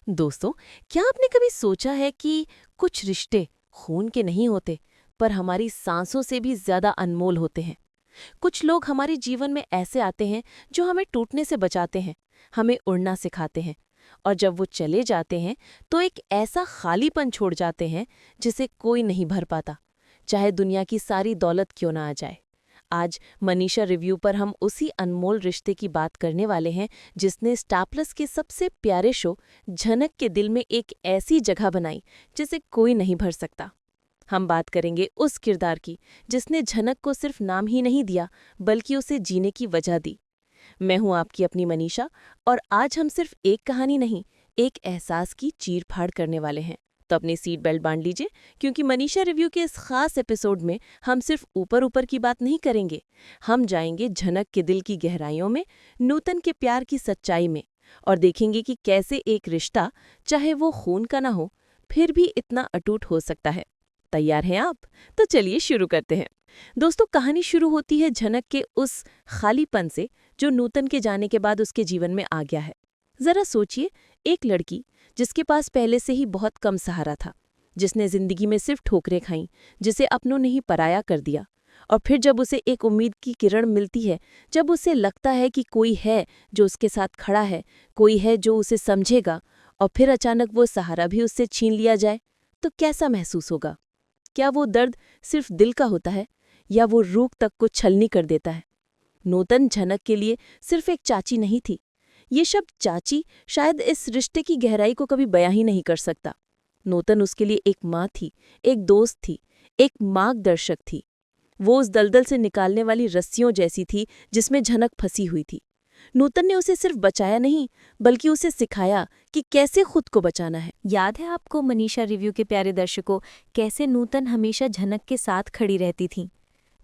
दोस्तों, क्या आपने कभी सोचा है कि कुछ रिश्ते खून के नहीं होते, पर हमारी सांसों से भी ज्यादा अनमोल होते हैं। कुछ लोग हमारे जीवन में ऐसे आते हैं जो हमें टूटने से बचाते हैं, हमें उड़ना सिखाते हैं, और जब वो चले जाते हैं तो एक ऐसा खालीपन छोड़ जाते हैं जिसे कोई नहीं भर पाता, चाहे दुनिया की सारी दौलत क्यों ना आ जाए। आज मनीषा रिव्यू पर हम उसी अनमोल रिश्ते की बात करने वाले हैं जिसने स्टार प्लस के सबसे प्यारे शो झनक के दिल में एक ऐसी जगह बनाई जिसे कोई नहीं भर सकता। हम बात करेंगे उस किरदार की जिसने झनक को सिर्फ नाम ही नहीं दिया, बल्कि उसे जीने की वजह दी। मैं हूं आपकी अपनी मनीषा, और आज हम सिर्फ एक कहानी नहीं, एक एहसास की चीर-फाड़ करने वाले हैं। तो अपनी सीट बेल्ट बांध लीजिए, क्योंकि मनीषा रिव्यू के इस खास एपिसोड में हम सिर्फ ऊपर ऊपर की बात नहीं करेंगे। हम जाएंगे झनक के दिल की गहराइयों में, नूतन के प्यार की सच्चाई में, और देखेंगे कि कैसे एक रिश्ता, चाहे वो खून का ना हो, फिर भी इतना अटूट हो सकता है। तैयार हैं आप? तो चलिए शुरू करते हैं। दोस्तों, कहानी शुरू होती है झनक के उस खालीपन से जो नूतन के जाने के बाद उसके जीवन में आ गया है। जरा सोचिए, एक लड़की जिसके पास पहले से ही बहुत कम सहारा था, जिसने जिंदगी में सिर्फ ठोकरें खाईं, जिसे अपनों ने ही पराया कर दिया, और फिर जब उसे एक उम्मीद की किरण मिलती है, जब उसे लगता है कि कोई है जो उसके साथ खड़ा है, कोई है जो उसे समझेगा, और फिर अचानक वो सहारा भी उससे छीन लिया जाए, तो कैसा महसूस होगा? क्या वो दर्द सिर्फ दिल का होता है, या वो रूह तक को छलनी कर देता है? नूतन झनक के लिए सिर्फ एक चाची नहीं थी। ये शब्द चाची शायद इस रिश्ते की गहराई को कभी बयां ही नहीं कर सकता। नूतन उसके लिए एक माँ थी, एक दोस्त थी, एक मार्गदर्शक थी। वो उस दलदल से निकालने वाली रस्सियों जैसी थी जिसमें झनक फंसी हुई थी। नूतन ने उसे सिर्फ बचाया नहीं, बल्कि उसे सिखाया कि कैसे खुद को बचाना है। याद है आपको मनीषा रिव्यू के प्यारे दर्शकों, कैसे नूतन हमेशा झनक के साथ खड़ी रहती थी?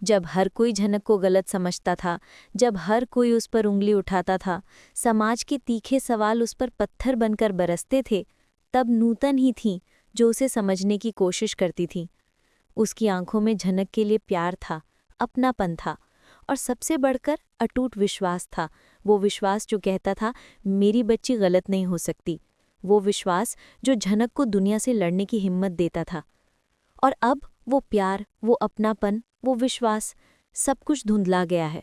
जब हर कोई झनक को गलत समझता था, जब हर कोई उस पर उंगली उठाता था, समाज के तीखे सवाल उस पर पत्थर बनकर बरसते थे, तब नूतन ही थी जो उसे समझने की कोशिश करती थी। उसकी आंखों में झनक के लिए प्यार था, अपनापन था, और सबसे बढ़कर अटूट विश्वास था। वो विश्वास जो कहता था, मेरी बच्ची गलत नहीं हो सकती। वो विश्वास जो झनक को दुनिया से लड़ने की हिम्मत देता था। और अब वो प्यार, वो अपनापन, वो विश्वास, सब कुछ धुंधला गया है।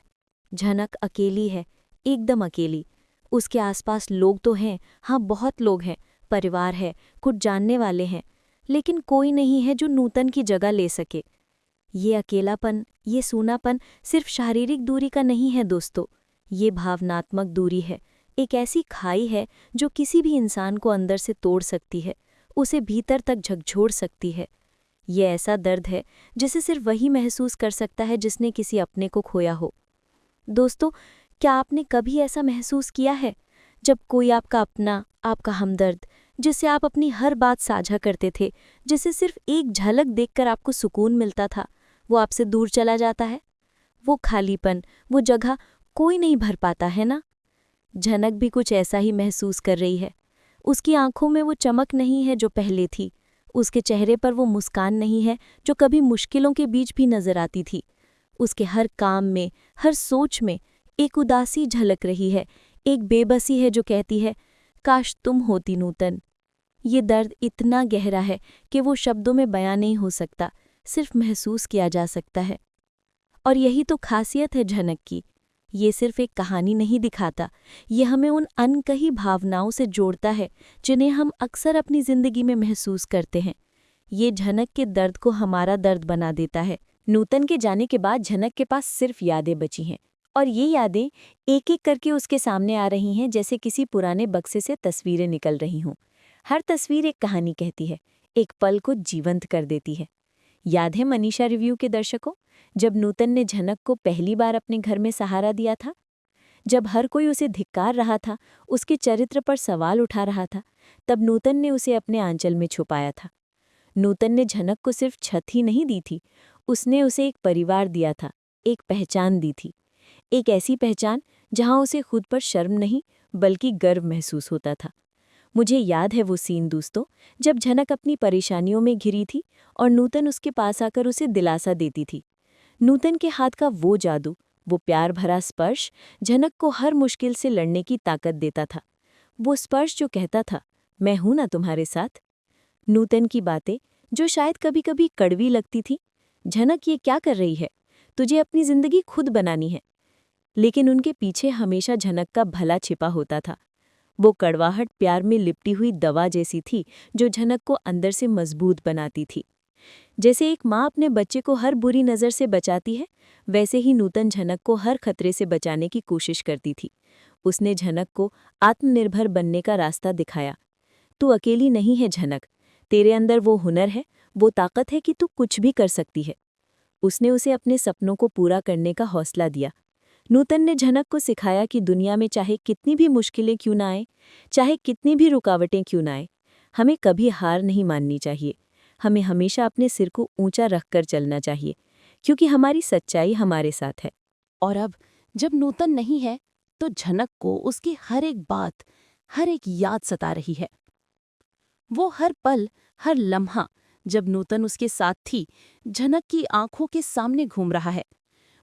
झनक अकेली है, एकदम अकेली। उसके आसपास लोग तो हैं, हाँ बहुत लोग हैं, परिवार है, कुछ जानने वाले हैं, लेकिन कोई नहीं है जो नूतन की जगह ले सके। ये अकेलापन, ये सूनापन सिर्फ शारीरिक दूरी का नहीं है दोस्तों, ये भावनात्मक दूरी है। एक ऐसी खाई है जो किसी भी इंसान को अंदर से तोड़ सकती है, उसे भीतर तक झकझोर सकती है। ये ऐसा दर्द है जिसे सिर्फ वही महसूस कर सकता है जिसने किसी अपने को खोया हो। दोस्तों, क्या आपने कभी ऐसा महसूस किया है जब कोई आपका अपना, आपका हमदर्द, जिससे आप अपनी हर बात साझा करते थे, जिसे सिर्फ एक झलक देखकर आपको सुकून मिलता था, वो आपसे दूर चला जाता है? वो खालीपन, वो जगह कोई नहीं भर पाता है ना? झनक भी कुछ ऐसा ही महसूस कर रही है। उसकी आंखों में वो चमक नहीं है जो पहले थी, उसके चेहरे पर वो मुस्कान नहीं है जो कभी मुश्किलों के बीच भी नजर आती थी। उसके हर काम में, हर सोच में एक उदासी झलक रही है, एक बेबसी है जो कहती है, काश तुम होती नूतन। ये दर्द इतना गहरा है कि वो शब्दों में बयां नहीं हो सकता, सिर्फ महसूस किया जा सकता है। और यही तो खासियत है झनक की। ये सिर्फ एक कहानी नहीं दिखाता, ये हमें उन अनकही भावनाओं से जोड़ता है जिन्हें हम अक्सर अपनी जिंदगी में महसूस करते हैं। ये झनक के दर्द को हमारा दर्द बना देता है। नूतन के जाने के बाद झनक के पास सिर्फ यादें बची हैं, और ये यादें एक एक करके उसके सामने आ रही हैं, जैसे किसी पुराने बक्से से तस्वीरें निकल रही हों। हर तस्वीर एक कहानी कहती है, एक पल को जीवंत कर देती है। याद है मनीषा रिव्यू के दर्शकों, जब नूतन ने झनक को पहली बार अपने घर में सहारा दिया था? जब हर कोई उसे धिक्कार रहा था, उसके चरित्र पर सवाल उठा रहा था, तब नूतन ने उसे अपने आंचल में छुपाया था। नूतन ने झनक को सिर्फ छत ही नहीं दी थी, उसने उसे एक परिवार दिया था, एक पहचान दी थी। एक ऐसी पहचान जहां उसे खुद पर शर्म नहीं, बल्कि गर्व महसूस होता था। मुझे याद है वो सीन दोस्तों, जब झनक अपनी परेशानियों में घिरी थी और नूतन उसके पास आकर उसे दिलासा देती थी। नूतन के हाथ का वो जादू, वो प्यार भरा स्पर्श झनक को हर मुश्किल से लड़ने की ताकत देता था। वो स्पर्श जो कहता था, मैं हूं ना तुम्हारे साथ। नूतन की बातें, जो शायद कभी कभी कड़वी लगती थी। झनक, ये क्या कर रही है? तुझे अपनी जिंदगी खुद बनानी है। लेकिन उनके पीछे हमेशा झनक का भला छिपा होता था। वो कड़वाहट प्यार में लिपटी हुई दवा जैसी थी, जो झनक को अंदर से मजबूत बनाती थी। जैसे एक माँ अपने बच्चे को हर बुरी नज़र से बचाती है, वैसे ही नूतन झनक को हर खतरे से बचाने की कोशिश करती थी। उसने झनक को आत्मनिर्भर बनने का रास्ता दिखाया। तू अकेली नहीं है झनक, तेरे अंदर वो हुनर है, वो ताकत है कि तू कुछ भी कर सकती है। उसने उसे अपने सपनों को पूरा करने का हौसला दिया। नूतन ने झनक को सिखाया कि दुनिया में चाहे कितनी भी मुश्किलें क्यों ना आए, चाहे कितनी भी रुकावटें क्यों ना आए, हमें कभी हार नहीं माननी चाहिए। हमें हमेशा अपने सिर को ऊंचा रखकर चलना चाहिए, क्योंकि हमारी सच्चाई हमारे साथ है। और अब जब नूतन नहीं है तो झनक को उसकी हर एक बात, हर एक याद सता रही है। वो हर पल, हर लम्हा जब नूतन उसके साथ थी, झनक की आंखों के सामने घूम रहा है।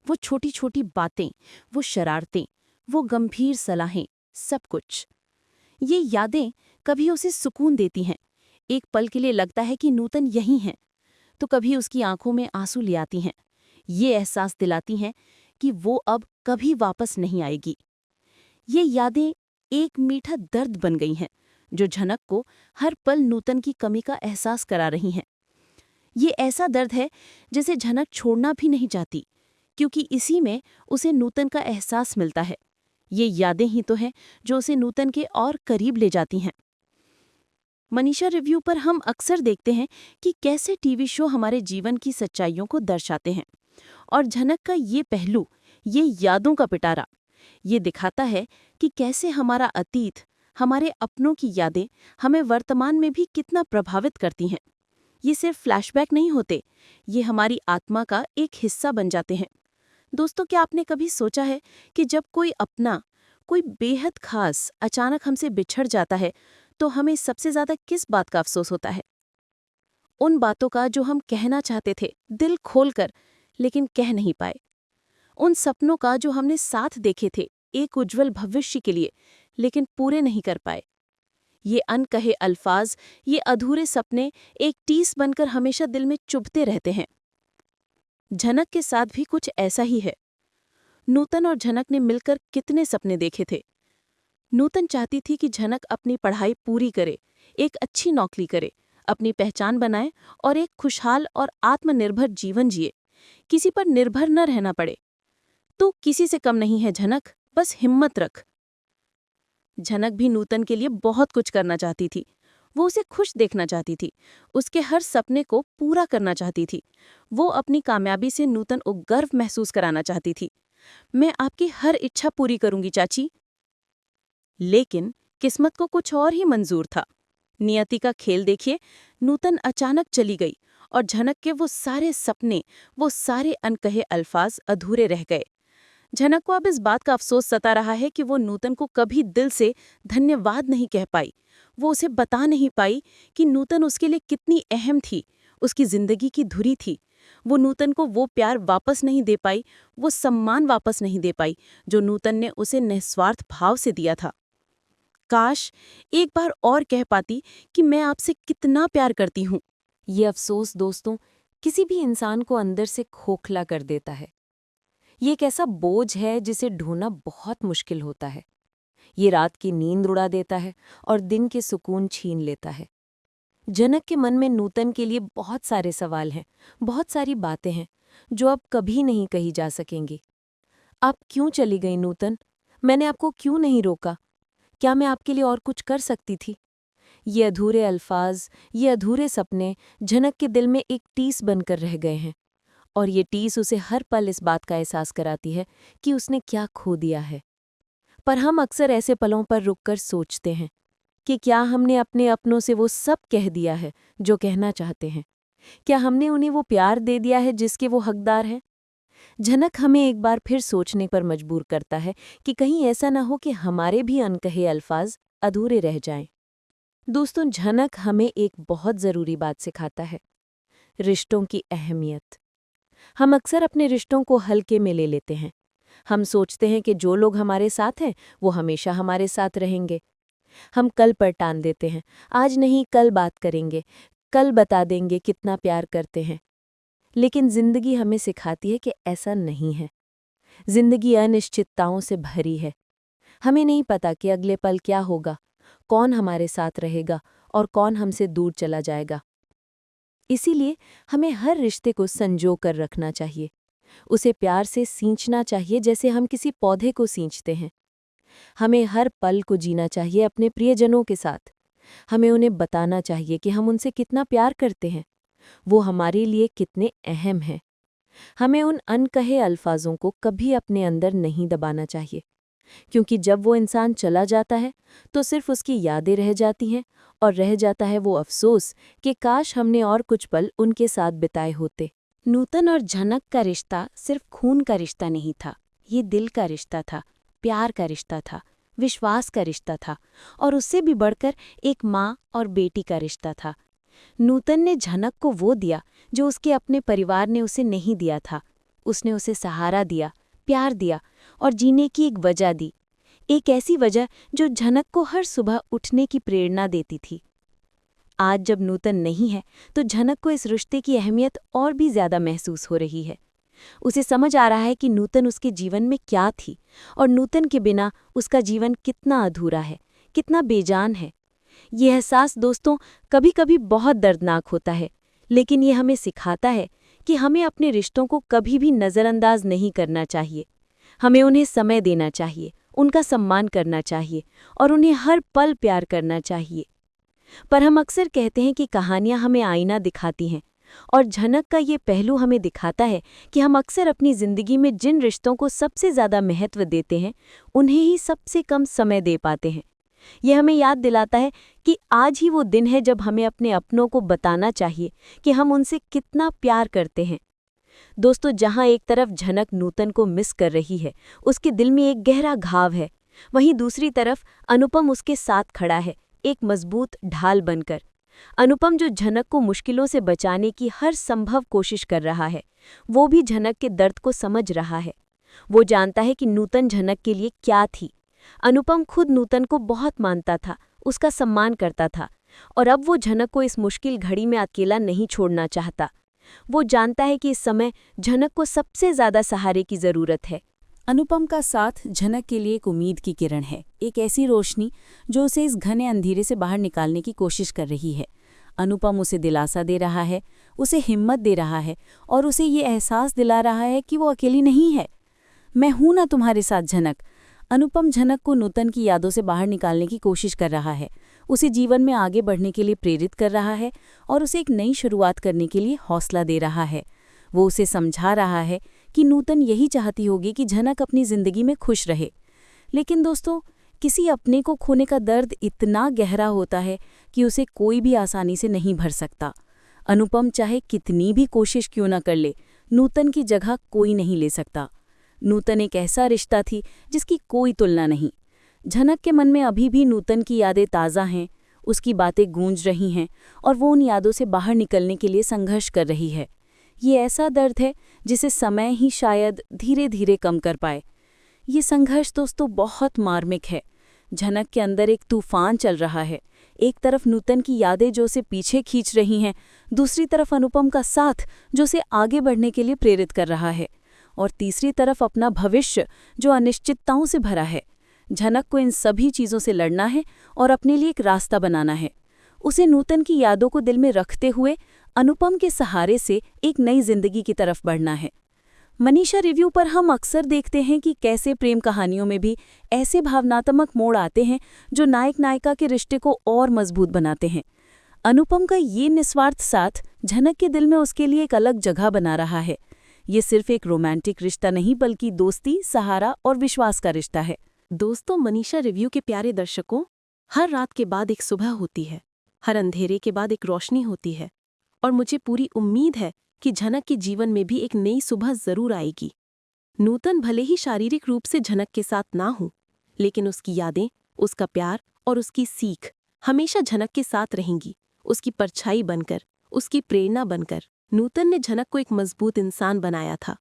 वो छोटी छोटी बातें, वो शरारतें, वो गंभीर सलाहें, सब कुछ। ये यादें कभी उसे सुकून देती हैं। एक पल के लिए लगता है कि नूतन यहीं है, तो कभी उसकी आंखों में आंसू ले आती हैं। ये एहसास दिलाती हैं कि वो अब कभी वापस नहीं आएगी। ये यादें एक मीठा दर्द बन गई हैं, जो झनक को हर पल नूतन की कमी का एहसास करा रही हैं। ये ऐसा दर्द है जिसे झनक छोड़ना भी नहीं चाहती, क्योंकि इसी में उसे नूतन का एहसास मिलता है। ये यादें ही तो हैं जो उसे नूतन के और करीब ले जाती हैं। मनीषा रिव्यू पर हम अक्सर देखते हैं कि कैसे टीवी शो हमारे जीवन की सच्चाइयों को दर्शाते हैं, और झनक का ये पहलू, ये यादों का पिटारा, ये दिखाता है कि कैसे हमारा अतीत, हमारे अपनों की यादें हमें वर्तमान में भी कितना प्रभावित करती हैं। ये सिर्फ फ्लैशबैक नहीं होते, ये हमारी आत्मा का एक हिस्सा बन जाते हैं। दोस्तों, क्या आपने कभी सोचा है कि जब कोई अपना, कोई बेहद खास अचानक हमसे बिछड़ जाता है, तो हमें सबसे ज्यादा किस बात का अफसोस होता है? उन बातों का जो हम कहना चाहते थे दिल खोलकर, लेकिन कह नहीं पाए। उन सपनों का जो हमने साथ देखे थे एक उज्जवल भविष्य के लिए, लेकिन पूरे नहीं कर पाए। ये अनकहे अल्फाज, ये अधूरे सपने एक टीस बनकर हमेशा दिल में चुभते रहते हैं। झनक के साथ भी कुछ ऐसा ही है। नूतन और झनक ने मिलकर कितने सपने देखे थे। नूतन चाहती थी कि झनक अपनी पढ़ाई पूरी करे, एक अच्छी नौकरी करे, अपनी पहचान बनाए और एक खुशहाल और आत्मनिर्भर जीवन जिए, किसी पर निर्भर न रहना पड़े। तू किसी से कम नहीं है झनक, बस हिम्मत रख। झनक भी नूतन के लिए बहुत कुछ करना चाहती थी। वो उसे खुश देखना चाहती थी, उसके हर सपने को पूरा करना चाहती थी। वो अपनी कामयाबी से नूतन को गर्व महसूस कराना चाहती थी। मैं आपकी हर इच्छा पूरी करूंगी चाची। लेकिन किस्मत को कुछ और ही मंजूर था। नियति का खेल देखिए, नूतन अचानक चली गई और झनक के वो सारे सपने, वो सारे अनकहे अल्फाज अधूरे रह गए। झनक को अब इस बात का अफसोस सता रहा है कि वो नूतन को कभी दिल से धन्यवाद नहीं कह पाई। वो उसे बता नहीं पाई कि नूतन उसके लिए कितनी अहम थी, उसकी जिंदगी की धुरी थी। वो नूतन को वो प्यार वापस नहीं दे पाई, वो सम्मान वापस नहीं दे पाई, जो नूतन ने उसे निस्वार्थ भाव से दिया था। काश एक बार और कह पाती कि मैं आपसे कितना प्यार करती हूँ। ये अफसोस दोस्तों, किसी भी इंसान को अंदर से खोखला कर देता है। ये एक ऐसा बोझ है जिसे ढोना बहुत मुश्किल होता है। ये रात की नींद उड़ा देता है और दिन के सुकून छीन लेता है। जनक के मन में नूतन के लिए बहुत सारे सवाल हैं, बहुत सारी बातें हैं जो अब कभी नहीं कही जा सकेंगी। आप क्यों चली गई नूतन? मैंने आपको क्यों नहीं रोका? क्या मैं आपके लिए और कुछ कर सकती थी? ये अधूरे अल्फाज, ये अधूरे सपने जनक के दिल में एक टीस बनकर रह गए हैं, और ये टीस उसे हर पल इस बात का एहसास कराती है कि उसने क्या खो दिया है। पर हम अक्सर ऐसे पलों पर रुककर सोचते हैं कि क्या हमने अपने अपनों से वो सब कह दिया है जो कहना चाहते हैं? क्या हमने उन्हें वो प्यार दे दिया है जिसके वो हकदार हैं? झनक हमें एक बार फिर सोचने पर मजबूर करता है कि कहीं ऐसा ना हो कि हमारे भी अनकहे अल्फाज अधूरे रह जाएं। दोस्तों, झनक हमें एक बहुत ज़रूरी बात सिखाता है, रिश्तों की अहमियत। हम अक्सर अपने रिश्तों को हल्के में ले लेते हैं। हम सोचते हैं कि जो लोग हमारे साथ हैं वो हमेशा हमारे साथ रहेंगे। हम कल पर टाल देते हैं, आज नहीं कल बात करेंगे, कल बता देंगे कितना प्यार करते हैं। लेकिन जिंदगी हमें सिखाती है कि ऐसा नहीं है। जिंदगी अनिश्चितताओं से भरी है। हमें नहीं पता कि अगले पल क्या होगा, कौन हमारे साथ रहेगा और कौन हमसे दूर चला जाएगा। इसीलिए हमें हर रिश्ते को संजो कर रखना चाहिए, उसे प्यार से सींचना चाहिए जैसे हम किसी पौधे को सींचते हैं। हमें हर पल को जीना चाहिए अपने प्रियजनों के साथ। हमें उन्हें बताना चाहिए कि हम उनसे कितना प्यार करते हैं, वो हमारे लिए कितने अहम हैं। हमें उन अनकहे अल्फाजों को कभी अपने अंदर नहीं दबाना चाहिए, क्योंकि जब वो इंसान चला जाता है तो सिर्फ उसकी यादें रह जाती हैं और रह जाता है वो अफसोस कि काश हमने और कुछ पल उनके साथ बिताए होते। नूतन और झनक का रिश्ता सिर्फ खून का रिश्ता नहीं था, ये दिल का रिश्ता था, प्यार का रिश्ता था, विश्वास का रिश्ता था और उससे भी बढ़कर एक माँ और बेटी का रिश्ता था। नूतन ने झनक को वो दिया जो उसके अपने परिवार ने उसे नहीं दिया था। उसने उसे सहारा दिया, प्यार दिया और जीने की एक वजह दी, एक ऐसी वजह जो झनक को हर सुबह उठने की प्रेरणा देती थी। आज जब नूतन नहीं है तो झनक को इस रिश्ते की अहमियत और भी ज्यादा महसूस हो रही है। उसे समझ आ रहा है कि नूतन उसके जीवन में क्या थी और नूतन के बिना उसका जीवन कितना अधूरा है, कितना बेजान है। ये एहसास दोस्तों कभी कभी बहुत दर्दनाक होता है, लेकिन ये हमें सिखाता है कि हमें अपने रिश्तों को कभी भी नज़रअंदाज नहीं करना चाहिए। हमें उन्हें समय देना चाहिए, उनका सम्मान करना चाहिए और उन्हें हर पल प्यार करना चाहिए। पर हम अक्सर कहते हैं कि कहानियां हमें आईना दिखाती हैं, और झनक का ये पहलू हमें दिखाता है कि हम अक्सर अपनी ज़िंदगी में जिन रिश्तों को सबसे ज़्यादा महत्व देते हैं उन्हें ही सबसे कम समय दे पाते हैं। ये हमें याद दिलाता है कि आज ही वो दिन है जब हमें अपने अपनों को बताना चाहिए कि हम उनसे कितना प्यार करते हैं। दोस्तों, जहाँ एक तरफ झनक नूतन को मिस कर रही है, उसके दिल में एक गहरा घाव है, वहीं दूसरी तरफ अनुपम उसके साथ खड़ा है, एक मजबूत ढाल बनकर। अनुपम जो झनक को मुश्किलों से बचाने की हर संभव कोशिश कर रहा है, वो भी झनक के दर्द को समझ रहा है। वो जानता है कि नूतन झनक के लिए क्या थी। अनुपम खुद नूतन को बहुत मानता था, उसका सम्मान करता था, और अब वो झनक को इस मुश्किल घड़ी में अकेला नहीं छोड़ना चाहता। वो जानता है कि इस समय झनक को सबसे ज्यादा सहारे की जरूरत है। अनुपम का साथ झनक के लिए एक उम्मीद की किरण है, एक ऐसी रोशनी जो उसे इस घने अंधेरे से बाहर निकालने की कोशिश कर रही है। अनुपम उसे दिलासा दे रहा है, उसे हिम्मत दे रहा है और उसे ये एहसास दिला रहा है कि वो अकेली नहीं है। मैं हूं ना तुम्हारे साथ झनक। अनुपम झनक को नूतन की यादों से बाहर निकालने की कोशिश कर रहा है, उसे जीवन में आगे बढ़ने के लिए प्रेरित कर रहा है और उसे एक नई शुरुआत करने के लिए हौसला दे रहा है। वो उसे समझा रहा है कि नूतन यही चाहती होगी कि झनक अपनी जिंदगी में खुश रहे। लेकिन दोस्तों, किसी अपने को खोने का दर्द इतना गहरा होता है कि उसे कोई भी आसानी से नहीं भर सकता। अनुपम चाहे कितनी भी कोशिश क्यों न कर ले, नूतन की जगह कोई नहीं ले सकता। नूतन एक ऐसा रिश्ता थी जिसकी कोई तुलना नहीं। झनक के मन में अभी भी नूतन की यादें ताज़ा हैं, उसकी बातें गूंज रही हैं और वो उन यादों से बाहर निकलने के लिए संघर्ष कर रही है। ये ऐसा दर्द है जिसे समय ही शायद धीरे धीरे कम कर पाए। ये संघर्ष दोस्तों बहुत मार्मिक है। झनक के अंदर एक तूफान चल रहा है। एक तरफ नूतन की यादें जो उसे पीछे खींच रही हैं, दूसरी तरफ अनुपम का साथ जो उसे आगे बढ़ने के लिए प्रेरित कर रहा है, और तीसरी तरफ अपना भविष्य जो अनिश्चितताओं से भरा है। झनक को इन सभी चीज़ों से लड़ना है और अपने लिए एक रास्ता बनाना है। उसे नूतन की यादों को दिल में रखते हुए अनुपम के सहारे से एक नई जिंदगी की तरफ बढ़ना है। मनीषा रिव्यू पर हम अक्सर देखते हैं कि कैसे प्रेम कहानियों में भी ऐसे भावनात्मक मोड़ आते हैं जो नायक नायिका के रिश्ते को और मजबूत बनाते हैं। अनुपम का ये निस्वार्थ साथ झनक के दिल में उसके लिए एक अलग जगह बना रहा है। ये सिर्फ एक रोमांटिक रिश्ता नहीं बल्कि दोस्ती, सहारा और विश्वास का रिश्ता है। दोस्तों, मनीषा रिव्यू के प्यारे दर्शकों, हर रात के बाद एक सुबह होती है, हर अंधेरे के बाद एक रोशनी होती है, और मुझे पूरी उम्मीद है कि झनक के जीवन में भी एक नई सुबह जरूर आएगी। नूतन भले ही शारीरिक रूप से झनक के साथ ना हो, लेकिन उसकी यादें, उसका प्यार और उसकी सीख हमेशा झनक के साथ रहेंगी, उसकी परछाई बनकर, उसकी प्रेरणा बनकर। नूतन ने झनक को एक मजबूत इंसान बनाया था।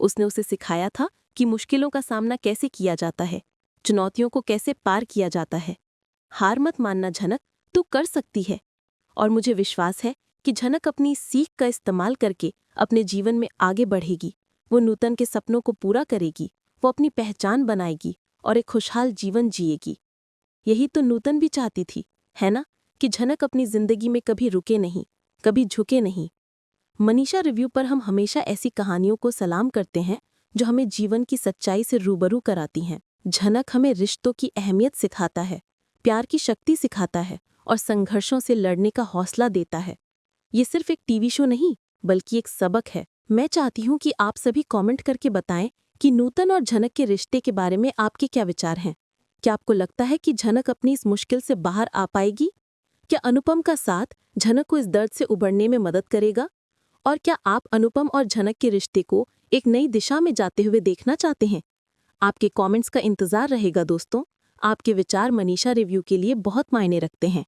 उसने उसे सिखाया था कि मुश्किलों का सामना कैसे किया जाता है, चुनौतियों को कैसे पार किया जाता है, हार मत मानना झनक, तू कर सकती है। और मुझे विश्वास है कि झनक अपनी सीख का इस्तेमाल करके अपने जीवन में आगे बढ़ेगी। वो नूतन के सपनों को पूरा करेगी, वो अपनी पहचान बनाएगी और एक खुशहाल जीवन जिएगी। यही तो नूतन भी चाहती थी, है ना, कि झनक अपनी जिंदगी में कभी रुके नहीं, कभी झुके नहीं। मनीषा रिव्यू पर हम हमेशा ऐसी कहानियों को सलाम करते हैं जो हमें जीवन की सच्चाई से रूबरू कराती हैं। झनक हमें रिश्तों की अहमियत सिखाता है, प्यार की शक्ति सिखाता है और संघर्षों से लड़ने का हौसला देता है। ये सिर्फ एक टीवी शो नहीं, बल्कि एक सबक है। मैं चाहती हूँ कि आप सभी कमेंट करके बताएं कि नूतन और झनक के रिश्ते के बारे में आपके क्या विचार हैं। क्या आपको लगता है कि झनक अपनी इस मुश्किल से बाहर आ पाएगी? क्या अनुपम का साथ झनक को इस दर्द से उबरने में मदद करेगा? और क्या आप अनुपम और झनक के रिश्ते को एक नई दिशा में जाते हुए देखना चाहते हैं? आपके कमेंट्स का इंतजार रहेगा दोस्तों। आपके विचार मनीषा रिव्यू के लिए बहुत मायने रखते हैं।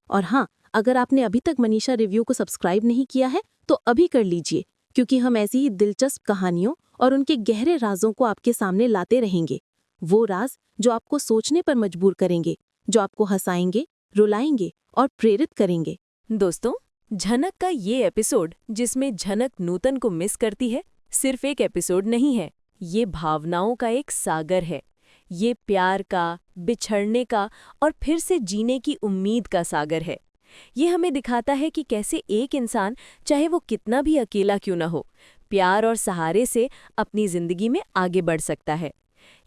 और हाँ, अगर आपने अभी तक मनीषा रिव्यू को सब्सक्राइब नहीं किया है तो अभी कर लीजिए, क्योंकि हम ऐसी ही दिलचस्प कहानियों और उनके गहरे राजों को आपके सामने लाते रहेंगे। वो राज जो आपको सोचने पर मजबूर करेंगे, जो आपको हंसाएंगे, रुलाएंगे और प्रेरित करेंगे। दोस्तों, झनक का ये एपिसोड जिसमें झनक नूतन को मिस करती है, सिर्फ एक एपिसोड नहीं है। ये भावनाओं का एक सागर है। ये प्यार का, बिछड़ने का और फिर से जीने की उम्मीद का सागर है। ये हमें दिखाता है कि कैसे एक इंसान, चाहे वो कितना भी अकेला क्यों न हो, प्यार और सहारे से अपनी जिंदगी में आगे बढ़ सकता है।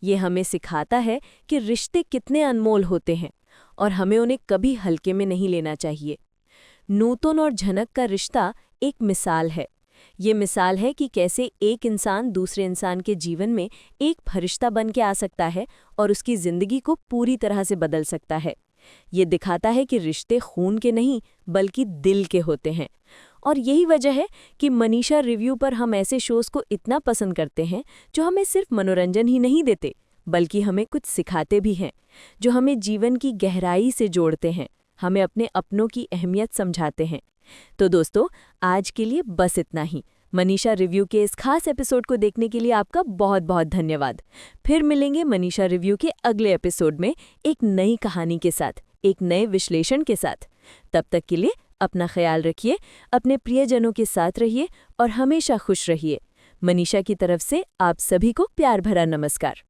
ये हमें सिखाता है कि रिश्ते कितने अनमोल होते हैं और हमें उन्हें कभी हल्के में नहीं लेना चाहिए। नूतन और झनक का रिश्ता एक मिसाल है। ये मिसाल है कि कैसे एक इंसान दूसरे इंसान के जीवन में एक फरिश्ता बन के आ सकता है और उसकी जिंदगी को पूरी तरह से बदल सकता है। ये दिखाता है कि रिश्ते खून के नहीं बल्कि दिल के होते हैं। और यही वजह है कि मनीषा रिव्यू पर हम ऐसे शोज को इतना पसंद करते हैं जो हमें सिर्फ मनोरंजन ही नहीं देते, बल्कि हमें कुछ सिखाते भी हैं, जो हमें जीवन की गहराई से जोड़ते हैं, हमें अपने अपनों की अहमियत समझाते हैं। तो दोस्तों, आज के लिए बस इतना ही। मनीषा रिव्यू के इस खास एपिसोड को देखने के लिए आपका बहुत बहुत धन्यवाद। फिर मिलेंगे मनीषा रिव्यू के अगले एपिसोड में एक नई कहानी के साथ, एक नए विश्लेषण के साथ। तब तक के लिए अपना ख्याल रखिए, अपने प्रियजनों के साथ रहिए और हमेशा खुश रहिए। मनीषा की तरफ से आप सभी को प्यार भरा नमस्कार।